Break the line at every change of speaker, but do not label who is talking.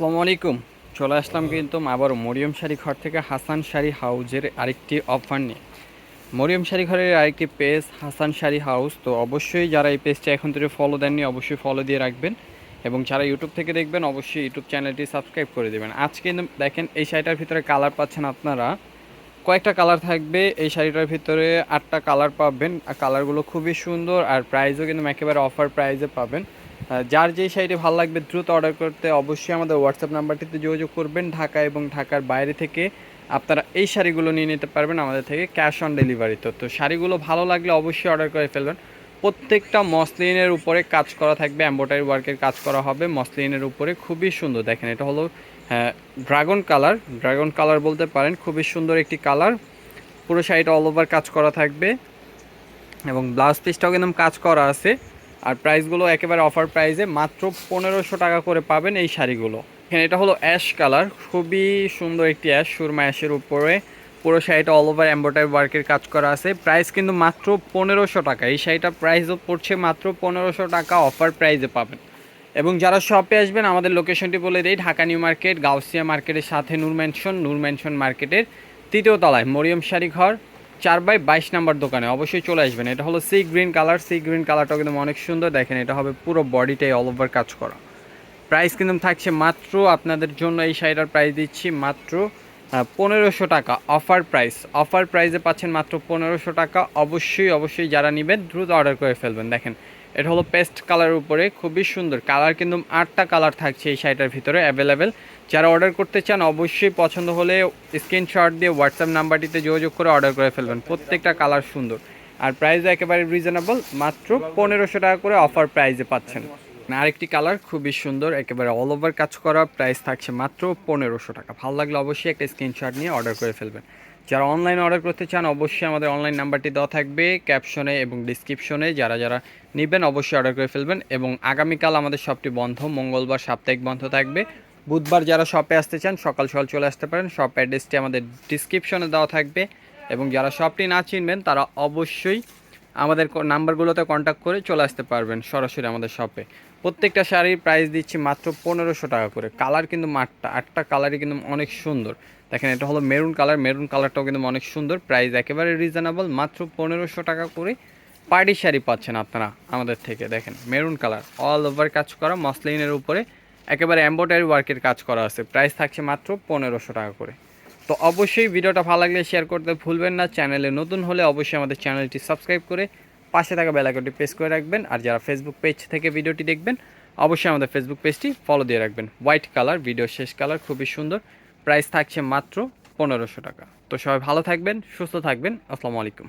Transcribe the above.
আসসালামু আলাইকুম। চলে আসলাম কিন্তু আবার মরিয়ম শাড়ি ঘর থেকে হাসান শাড়ি হাউজের আরেকটি অফার নিয়ে। মরিয়ম শাড়ি ঘরের আরেকটি পেজ হাসান শাড়ি হাউস। তো অবশ্যই যারা এই পেজটা এখন থেকে ফলো দেননি অবশ্যই ফলো দিয়ে রাখবেন, এবং যারা ইউটিউব থেকে দেখবেন অবশ্যই ইউটিউব চ্যানেলটি সাবস্ক্রাইব করে দেবেন। আজকে কিন্তু দেখেন এই শাড়িটার ভিতরে কালার পাচ্ছেন আপনারা, কয়েকটা কালার থাকবে এই শাড়িটার ভিতরে, 8টা কালার পাবেন। আর কালারগুলো খুবই সুন্দর, আর প্রাইসও কিন্তু একেবারে অফার প্রাইসে পাবেন। যার যেই শাড়িটি ভালো লাগবে দ্রুত অর্ডার করতে অবশ্যই আমাদের হোয়াটসঅ্যাপ নাম্বারটিতে যোগাযোগ করবেন। ঢাকা এবং ঢাকার বাইরে থেকে আপনারা এই শাড়িগুলো নিয়ে নিতে পারবেন আমাদের থেকে ক্যাশ অন ডেলিভারিতে। তো শাড়িগুলো ভালো লাগলে অবশ্যই অর্ডার করে ফেলবেন। প্রত্যেকটা মসলিনের উপরে কাজ করা থাকবে, এমব্রয়ডারি ওয়ার্কের কাজ করা হবে মসলিনের উপরে, খুবই সুন্দর। দেখেন এটা হলো ড্রাগন কালার বলতে পারেন, খুবই সুন্দর একটি কালার। পুরো শাড়িটা অল ওভার কাজ করা থাকবে এবং ব্লাউজ পিসটাও কিন্তু কাজ করা আছে। আর প্রাইসগুলো একেবারে অফার প্রাইসে মাত্র 1500 টাকা করে পাবেন এই শাড়িগুলো। এখানে এটা হলো অ্যাশ কালার, খুবই সুন্দর একটি অ্যাশ, সুরমা অ্যাশের উপরে পুরো শাড়িটা অল ওভার এমব্রয়ডারি ওয়ার্কের কাজ করা আছে। প্রাইস কিন্তু মাত্র 1500 টাকা। এই শাড়িটার প্রাইসও পড়ছে মাত্র 1500 টাকা, অফার প্রাইসে পাবেন। এবং যারা শপে আসবেন আমাদের লোকেশনটি বলে দেই, ঢাকা নিউ মার্কেট গাউসিয়া মার্কেটের সাথে নূর ম্যানশন মার্কেটের 3য় তলায় মরিয়ম শাড়ি ঘর 4/22 নাম্বার দোকানে অবশ্যই চলে আসবেন। এটা হলো sea green colour, sea green কালারটাও কিন্তু অনেক সুন্দর। দেখেন এটা হবে পুরো বডিটাই অল ওভার কাজ করা। প্রাইস কিন্তু থাকছে মাত্র আপনাদের জন্য, এই শাড়িটার প্রাইস দিচ্ছি মাত্র 1500 টাকা, অফার প্রাইস। অফার প্রাইসে পাচ্ছেন মাত্র 1500 টাকা। অবশ্যই যারা নেবেন দ্রুত অর্ডার করে ফেলবেন। দেখেন এটা হলো পেস্ট কালারের উপরে, খুবই সুন্দর কালার, কিন্তু 8টা কালার থাকছে এই শাড়িটার ভিতরে অ্যাভেলেবেল। যারা অর্ডার করতে চান অবশ্যই পছন্দ হলে স্ক্রিনশট দিয়ে হোয়াটসঅ্যাপ নাম্বারটিতে যোগাযোগ করে অর্ডার করে ফেলবেন। প্রত্যেকটা কালার সুন্দর, আর প্রাইস একেবারে রিজনেবল, মাত্র 1500 টাকা করে অফার প্রাইসে পাচ্ছেন। আরেকটি কালার খুবই সুন্দর, একেবারে অল ওভার কাজ করা, প্রাইস থাকছে মাত্র 1500 টাকা। ভালো লাগলে অবশ্যই একটা স্ক্রিনশট নিয়ে অর্ডার করে ফেলবেন। যারা অনলাইনে অর্ডার করতে চান অবশ্যই আমাদের অনলাইন নাম্বারটি দেওয়া থাকবে ক্যাপশনে এবং ডিসক্রিপশনে, যারা নেবেন অবশ্যই অর্ডার করে ফেলবেন। এবং আগামীকাল আমাদের শপটি বন্ধ, মঙ্গলবার সাপ্তাহিক বন্ধ থাকবে। বুধবার যারা শপে আসতে চান সকাল সকাল চলে আসতে পারেন। শপ অ্যাড্রেসটি আমাদের ডিসক্রিপশনে দেওয়া থাকবে। এবং যারা শপটি না চিনবেন তারা অবশ্যই আমাদের নাম্বারগুলোতে কন্ট্যাক্ট করে চলে আসতে পারবেন সরাসরি আমাদের শপে। প্রত্যেকটা শাড়ির প্রাইস দিচ্ছি মাত্র 1500 টাকা করে। কালার কিন্তু 8টা কালারই কিন্তু অনেক সুন্দর। দেখেন এটা হলো মেরুন কালার, মেরুন কালারটাও কিন্তু অনেক সুন্দর। প্রাইস একেবারে রিজনেবল, মাত্র 1500 টাকা করে পার্টি শাড়ি পাচ্ছেন আপনারা আমাদের থেকে। দেখেন মেরুন কালার অল ওভার কাজ করা মসলিনের উপরে, একেবারে এমব্রয়ডারি ওয়ার্কের কাজ করা আছে। প্রাইস থাকছে মাত্র 1500 টাকা করে। তো অবশ্যই ভিডিওটা ভালো লাগলে শেয়ার করতে ভুলবেন না। চ্যানেলে নতুন হলে অবশ্যই আমাদের চ্যানেলটি সাবস্ক্রাইব করে পাশে থাকা বেল আইকনটি প্রেস করে রাখবেন। আর যারা ফেসবুক পেজ থেকে ভিডিওটি দেখবেন অবশ্যই আমাদের ফেসবুক পেজটি ফলো দিয়ে রাখবেন। হোয়াইট কালার, ভিডিও শেষ কালার, খুবই সুন্দর। প্রাইস থাকছে মাত্র 1500 টাকা। তো সবাই ভালো থাকবেন, সুস্থ থাকবেন। আসসালামু আলাইকুম।